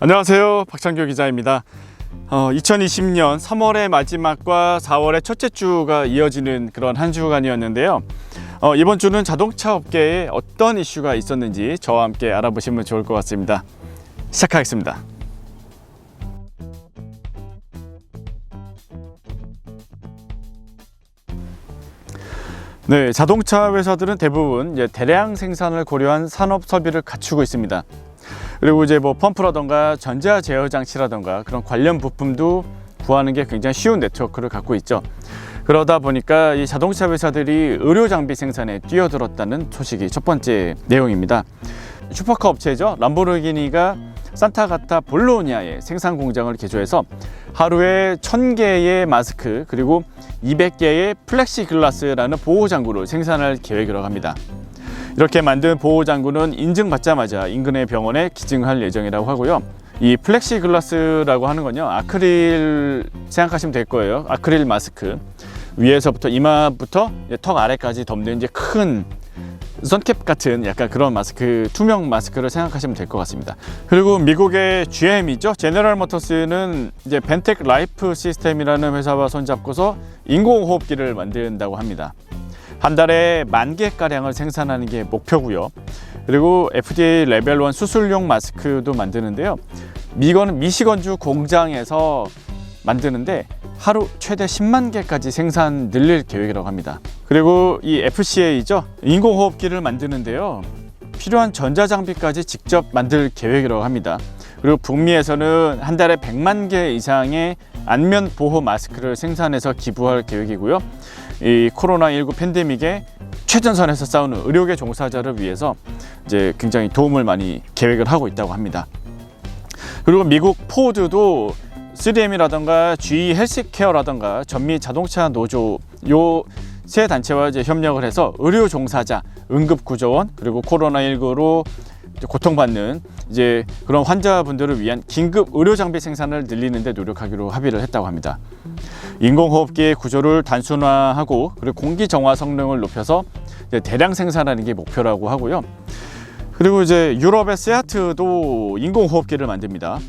안녕하세요, 박창규 기자입니다. 2020년 3월의 마지막과 4월의 첫째 주가 이어지는 그런 한 주간이었는데요. 이번 주는 자동차 업계에 어떤 이슈가 있었는지 저와 함께 알아보시면 좋을 것 같습니다. 시작하겠습니다. 네, 자동차 회사들은 대부분 대량 생산을 고려한 산업 설비를 갖추고 있습니다. 그리고 펌프라던가 전자 제어 장치라던가 그런 관련 부품도 구하는 게 굉장히 쉬운 네트워크를 갖고 있죠. 그러다 보니까 이 자동차 회사들이 의료 장비 생산에 뛰어들었다는 소식이 첫 번째 내용입니다. 슈퍼카 업체죠. 람보르기니가 산타가타 볼로냐에 생산 공장을 개조해서 하루에 1000개의 마스크 그리고 200개의 플렉시글라스라는 보호장구를 생산할 계획이라고 합니다. 이렇게 만든 보호장구는 인증받자마자 인근의 병원에 기증할 예정이라고 하고요. 이 플렉시글라스라고 하는 건요, 아크릴 생각하시면 될 거예요. 아크릴 마스크, 위에서부터 이마부터 턱 아래까지 덮는 큰 선캡 같은 약간 그런 마스크, 투명 마스크를 생각하시면 될 것 같습니다. 그리고 미국의 GM이죠. 제너럴 모터스는 벤텍 라이프 시스템이라는 회사와 손잡고서 인공호흡기를 만든다고 합니다. 한 달에 10,000개가량을 생산하는 게 목표고요. 그리고 FDA 레벨 1 수술용 마스크도 만드는데요. 이거는 미시건주 공장에서 만드는데 하루 최대 10만 개까지 생산 늘릴 계획이라고 합니다. 그리고 이 FCA죠. 인공호흡기를 만드는데요. 필요한 전자장비까지 직접 만들 계획이라고 합니다. 그리고 북미에서는 한 달에 100만 개 이상의 안면 보호 마스크를 생산해서 기부할 계획이고요. 이 코로나19 팬데믹에 최전선에서 싸우는 의료계 종사자를 위해서 굉장히 도움을 많이 계획을 하고 있다고 합니다. 그리고 미국 포드도 3M이라던가 GE 헬스케어라던가 전미 자동차 노조 요 세 단체와 협력을 해서 의료 종사자, 응급구조원 그리고 코로나19로 고통받는 그런 환자분들을 위한 긴급 의료 장비 생산을 늘리는 데 노력하기로 합의를 했다고 합니다. 인공호흡기의 구조를 단순화하고 그리고 공기 정화 성능을 높여서 대량 생산하는 게 목표라고 하고요. 그리고 유럽의 세아트도 인공호흡기를 만듭니다.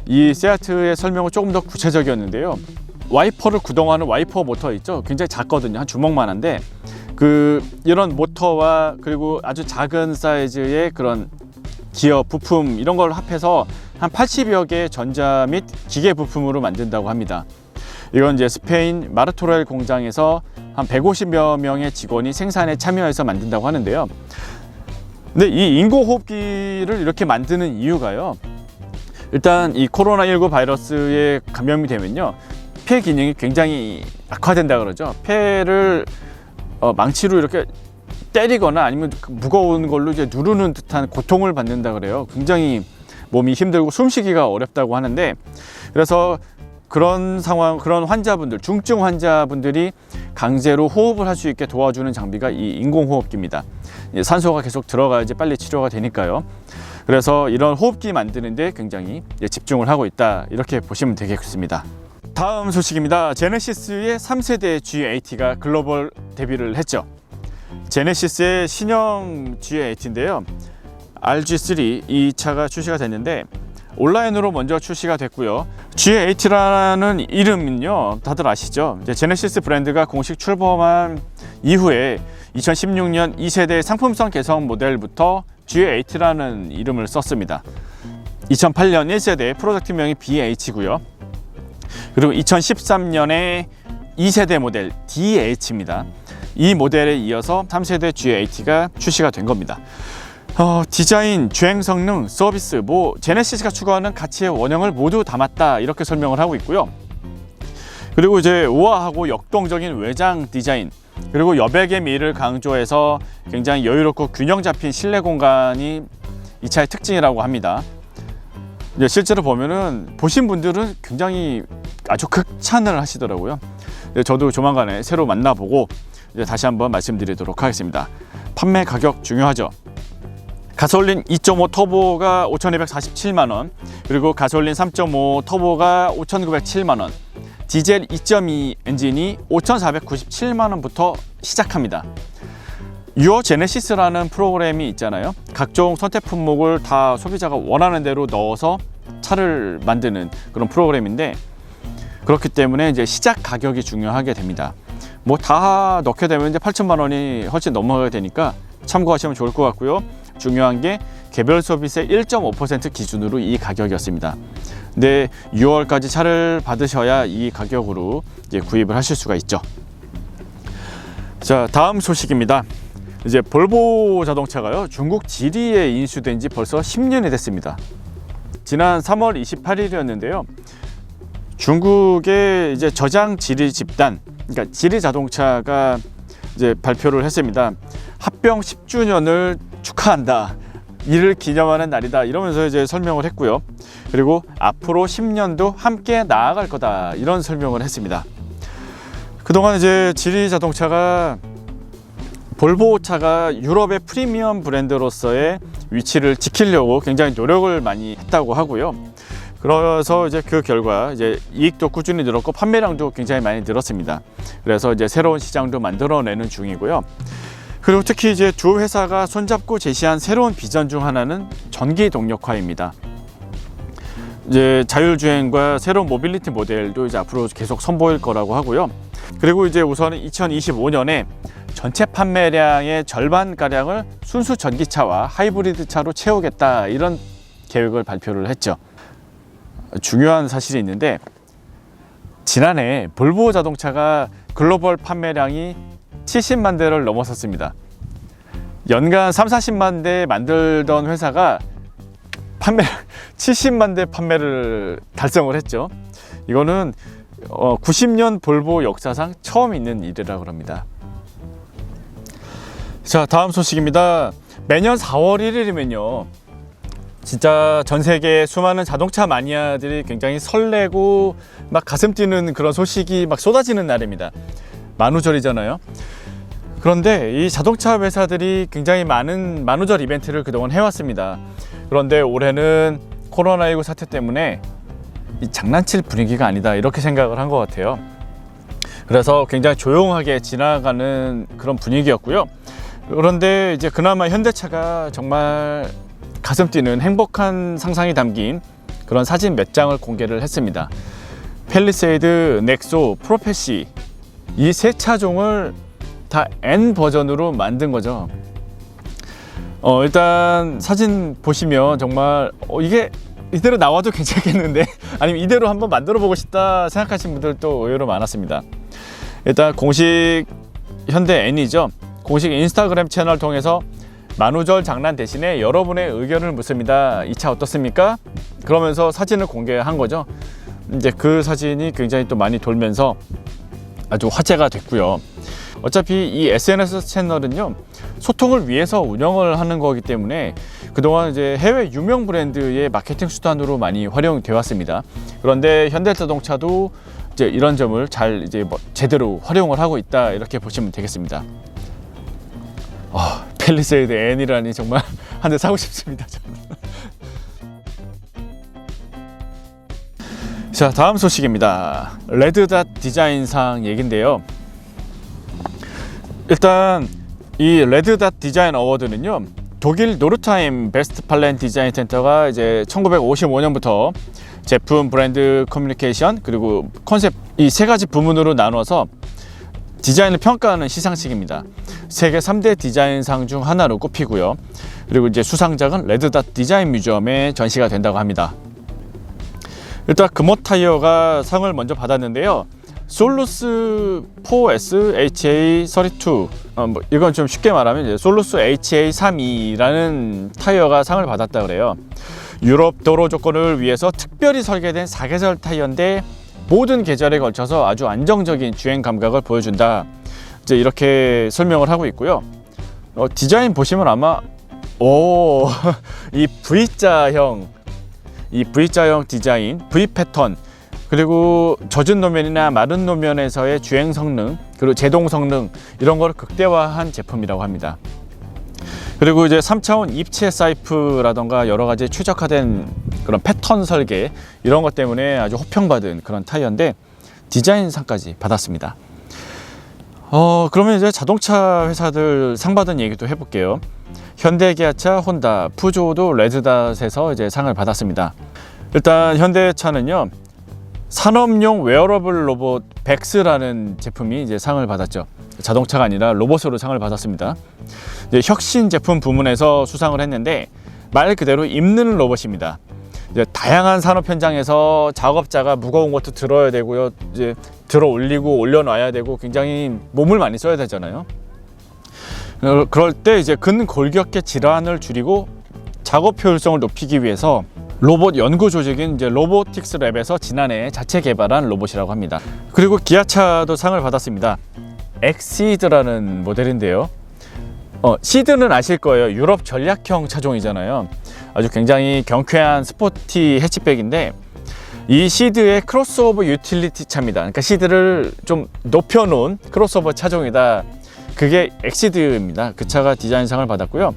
이 세아트의 설명은 조금 더 구체적이었는데요. 와이퍼를 구동하는 와이퍼 모터 있죠. 굉장히 작거든요. 한 주먹만한데 이런 모터와 그리고 아주 작은 사이즈의 그런 기어 부품 이런 걸 합해서 한 80여 개의 전자 및 기계 부품으로 만든다고 합니다. 이건 스페인 마르토렐 공장에서 한 150여 명의 직원이 생산에 참여해서 만든다고 하는데요. 근데 이 인공호흡기를 이렇게 만드는 이유가요. 일단 이 코로나19 바이러스에 감염이 되면요. 폐 기능이 굉장히 악화된다 그러죠. 폐를 망치로 이렇게 때리거나 아니면 무거운 걸로 누르는 듯한 고통을 받는다 그래요. 굉장히 몸이 힘들고 숨쉬기가 어렵다고 하는데, 그래서 그런 상황, 그런 환자분들, 중증 환자분들이 강제로 호흡을 할 수 있게 도와주는 장비가 이 인공호흡기입니다. 산소가 계속 들어가야지 빨리 치료가 되니까요. 그래서 이런 호흡기 만드는데 굉장히 집중을 하고 있다, 이렇게 보시면 되겠습니다. 다음 소식입니다. 제네시스의 3세대 G80가 글로벌 데뷔를 했죠. 제네시스의 신형 G80인데요. RG3 이 차가 출시가 됐는데 온라인으로 먼저 출시가 됐고요. G80라는 이름은요, 다들 아시죠? 제네시스 브랜드가 공식 출범한 이후에 2016년 2세대 상품성 개성 모델부터 G80라는 이름을 썼습니다. 2008년 1세대 프로덕트명이 BH고요. 그리고 2013년에 2세대 모델 DH입니다. 이 모델에 이어서 3세대 G80가 출시가 된 겁니다. 디자인, 주행 성능, 서비스, 제네시스가 추구하는 가치의 원형을 모두 담았다, 이렇게 설명을 하고 있고요. 그리고 우아하고 역동적인 외장 디자인, 그리고 여백의 미를 강조해서 굉장히 여유롭고 균형 잡힌 실내 공간이 이 차의 특징이라고 합니다. 실제로 보면은 보신 분들은 굉장히 아주 극찬을 하시더라고요. 저도 조만간에 새로 만나보고 다시 한번 말씀드리도록 하겠습니다. 판매 가격 중요하죠. 가솔린 2.5 터보가 5,247만원, 그리고 가솔린 3.5 터보가 5,907만원, 디젤 2.2 엔진이 5,497만원부터 시작합니다. 유어 제네시스라는 프로그램이 있잖아요. 각종 선택 품목을 다 소비자가 원하는 대로 넣어서 차를 만드는 그런 프로그램인데, 그렇기 때문에 이제 시작 가격이 중요하게 됩니다. 뭐 다 넣게 되면 이제 8천만 원이 훨씬 넘어가게 되니까 참고하시면 좋을 것 같고요. 중요한 게 개별 서비스의 1.5% 기준으로 이 가격이었습니다. 근데 6월까지 차를 받으셔야 이 가격으로 이제 구입을 하실 수가 있죠. 자, 다음 소식입니다. 이제 볼보 자동차가요, 중국 지리에 인수된 지 벌써 10년이 됐습니다. 지난 3월 28일이었는데요. 중국의 이제 저장 지리 집단, 그러니까 지리 자동차가 이제 발표를 했습니다. 합병 10주년을 축하한다. 이를 기념하는 날이다. 이러면서 이제 설명을 했고요. 그리고 앞으로 10년도 함께 나아갈 거다. 이런 설명을 했습니다. 그동안 이제 지리 자동차가 볼보 차가 유럽의 프리미엄 브랜드로서의 위치를 지키려고 굉장히 노력을 많이 했다고 하고요. 그래서 이제 그 결과 이제 이익도 꾸준히 늘었고 판매량도 굉장히 많이 늘었습니다. 그래서 이제 새로운 시장도 만들어내는 중이고요. 그리고 특히 이제 두 회사가 손잡고 제시한 새로운 비전 중 하나는 전기 동력화입니다. 이제 자율주행과 새로운 모빌리티 모델도 이제 앞으로 계속 선보일 거라고 하고요. 그리고 이제 우선 2025년에 전체 판매량의 절반가량을 순수 전기차와 하이브리드 차로 채우겠다, 이런 계획을 발표를 했죠. 중요한 사실이 있는데, 지난해 볼보 자동차가 글로벌 판매량이 70만 대를 넘어섰습니다. 연간 3-40만 대 만들던 회사가 70만 대 판매를 달성을 했죠. 이거는 90년 볼보 역사상 처음 있는 일이라고 합니다. 자, 다음 소식입니다. 매년 4월 1일이면요, 진짜 전 세계 수많은 자동차 마니아들이 굉장히 설레고 막 가슴 뛰는 그런 소식이 막 쏟아지는 날입니다. 만우절이잖아요. 그런데 이 자동차 회사들이 굉장히 많은 만우절 이벤트를 그동안 해왔습니다. 그런데 올해는 코로나19 사태 때문에 이 장난칠 분위기가 아니다, 이렇게 생각을 한 것 같아요. 그래서 굉장히 조용하게 지나가는 그런 분위기였고요. 그런데 이제 그나마 현대차가 정말 가슴 뛰는 행복한 상상이 담긴 그런 사진 몇 장을 공개를 했습니다. 팰리세이드, 넥소, 프로페시, 이 세 차종을 다 N 버전으로 만든 거죠. 일단 사진 보시면 정말 이게 이대로 나와도 괜찮겠는데 아니면 이대로 한번 만들어 보고 싶다 생각하시는 분들도 의외로 많았습니다. 일단 공식 현대 N이죠. 공식 인스타그램 채널 통해서 만우절 장난 대신에 여러분의 의견을 묻습니다. 이 차 어떻습니까? 그러면서 사진을 공개한 거죠. 이제 그 사진이 굉장히 또 많이 돌면서 아주 화제가 됐고요. 어차피 이 SNS 채널은요, 소통을 위해서 운영을 하는 거기 때문에 그동안 이제 해외 유명 브랜드의 마케팅 수단으로 많이 활용되어 왔습니다. 그런데 현대자동차도 이제 이런 점을 잘 이제 제대로 활용을 하고 있다, 이렇게 보시면 되겠습니다. 팰리세이드 N이라니 정말 한 대 사고 싶습니다. 자, 다음 소식입니다. 레드닷 디자인상 얘긴데요. 일단 이 레드닷 디자인 어워드는요, 독일 노르타임 베스트팔렌 디자인 센터가 이제 1955년부터 제품, 브랜드, 커뮤니케이션, 그리고 컨셉, 이 세 가지 부문으로 나눠서 디자인을 평가하는 시상식입니다. 세계 3대 디자인상 중 하나로 꼽히고요. 그리고 이제 수상작은 레드닷 디자인 뮤지엄에 전시가 된다고 합니다. 일단 금호 타이어가 상을 먼저 받았는데요. 솔루스 4S HA32, 이건 좀 쉽게 말하면 이제 솔루스 HA32라는 타이어가 상을 받았다 그래요. 유럽 도로 조건을 위해서 특별히 설계된 4계절 타이어인데 모든 계절에 걸쳐서 아주 안정적인 주행 감각을 보여준다, 이제 이렇게 설명을 하고 있고요. 디자인 보시면 아마 이 V자형 디자인, V 패턴, 그리고 젖은 노면이나 마른 노면에서의 주행 성능, 그리고 제동 성능, 이런 걸 극대화한 제품이라고 합니다. 그리고 이제 3차원 입체 사이프라던가 여러 가지 최적화된 그런 패턴 설계, 이런 것 때문에 아주 호평받은 그런 타이어인데 디자인상까지 받았습니다. 그러면 이제 자동차 회사들 상 받은 얘기도 해볼게요. 현대, 기아차, 혼다, 푸조도 레드닷에서 이제 상을 받았습니다. 일단 현대차는요, 산업용 웨어러블 로봇 백스라는 제품이 이제 상을 받았죠. 자동차가 아니라 로봇으로 상을 받았습니다. 이제 혁신 제품 부문에서 수상을 했는데 말 그대로 입는 로봇입니다. 이제 다양한 산업 현장에서 작업자가 무거운 것도 들어야 되고요, 이제 들어 올리고 올려놔야 되고 굉장히 몸을 많이 써야 되잖아요. 그럴 때 이제 근골격계 질환을 줄이고 작업 효율성을 높이기 위해서 로봇 연구 조직인 이제 로보틱스 랩에서 지난해 자체 개발한 로봇이라고 합니다. 그리고 기아차도 상을 받았습니다. 엑시드라는 모델인데요. 시드는 아실 거예요. 유럽 전략형 차종이잖아요. 아주 굉장히 경쾌한 스포티 해치백인데 이 시드의 크로스오버 유틸리티 차입니다. 그러니까 시드를 좀 높여놓은 크로스오버 차종이다. 그게 엑시드입니다. 그 차가 디자인상을 받았고요.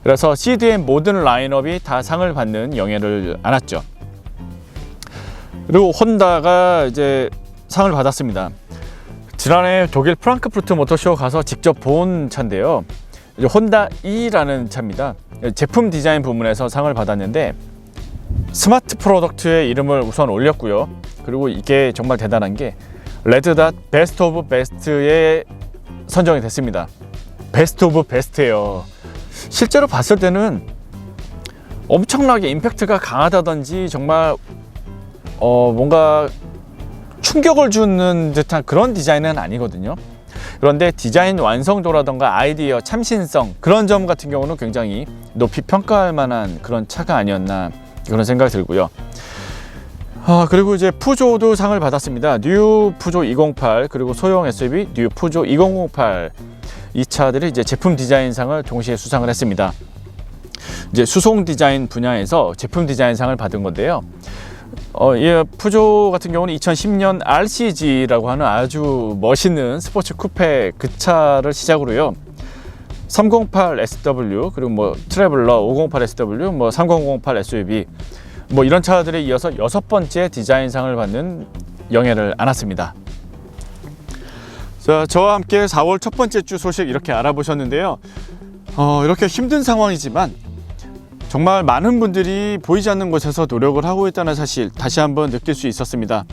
그래서 시드의 모든 라인업이 다 상을 받는 영예를 안았죠. 그리고 혼다가 이제 상을 받았습니다. 지난해 독일 프랑크푸르트 모터쇼 가서 직접 본 차인데요. 혼다 E라는 차입니다. 제품 디자인 부문에서 상을 받았는데 스마트 프로덕트의 이름을 우선 올렸고요. 그리고 이게 정말 대단한 게 레드닷 베스트 오브 베스트에 선정이 됐습니다. 베스트 오브 베스트예요. 실제로 봤을 때는 엄청나게 임팩트가 강하다든지 정말 뭔가 충격을 주는 듯한 그런 디자인은 아니거든요. 그런데 디자인 완성도라던가 아이디어, 참신성 그런 점 같은 경우는 굉장히 높이 평가할 만한 그런 차가 아니었나 그런 생각이 들고요. 그리고 이제 푸조도 상을 받았습니다. 뉴 푸조 208 그리고 소형 SUV 뉴 푸조 2008 이 차들이 이제 제품 디자인상을 동시에 수상을 했습니다. 이제 수송 디자인 분야에서 제품 디자인상을 받은 건데요. 이 푸조 같은 경우는 2010년 RCG라고 하는 아주 멋있는 스포츠 쿠페 그 차를 시작으로요. 308 SW 그리고 뭐 트래블러 508 SW 뭐 3008 SUV 뭐 이런 차들에 이어서 6번째 디자인상을 받는 영예를 안았습니다. 자, 저와 함께 4월 첫 번째 주 소식 이렇게 알아보셨는데요. 이렇게 힘든 상황이지만 정말 많은 분들이 보이지 않는 곳에서 노력을 하고 있다는 사실 다시 한번 느낄 수 있었습니다.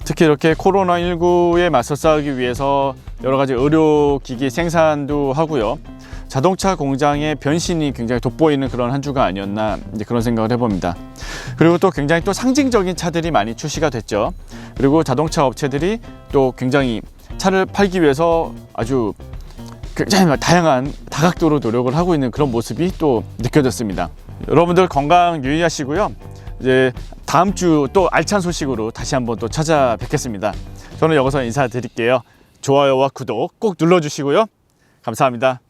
특히 이렇게 코로나19에 맞서 싸우기 위해서 여러 가지 의료기기 생산도 하고요. 자동차 공장의 변신이 굉장히 돋보이는 그런 한 주가 아니었나 이제 그런 생각을 해봅니다. 그리고 또 굉장히 또 상징적인 차들이 많이 출시가 됐죠. 그리고 자동차 업체들이 또 굉장히 차를 팔기 위해서 아주 굉장히 다양한 다각도로 노력을 하고 있는 그런 모습이 또 느껴졌습니다. 여러분들 건강 유의하시고요. 이제 다음 주 또 알찬 소식으로 다시 한번 또 찾아뵙겠습니다. 저는 여기서 인사드릴게요. 좋아요와 구독 꼭 눌러주시고요. 감사합니다.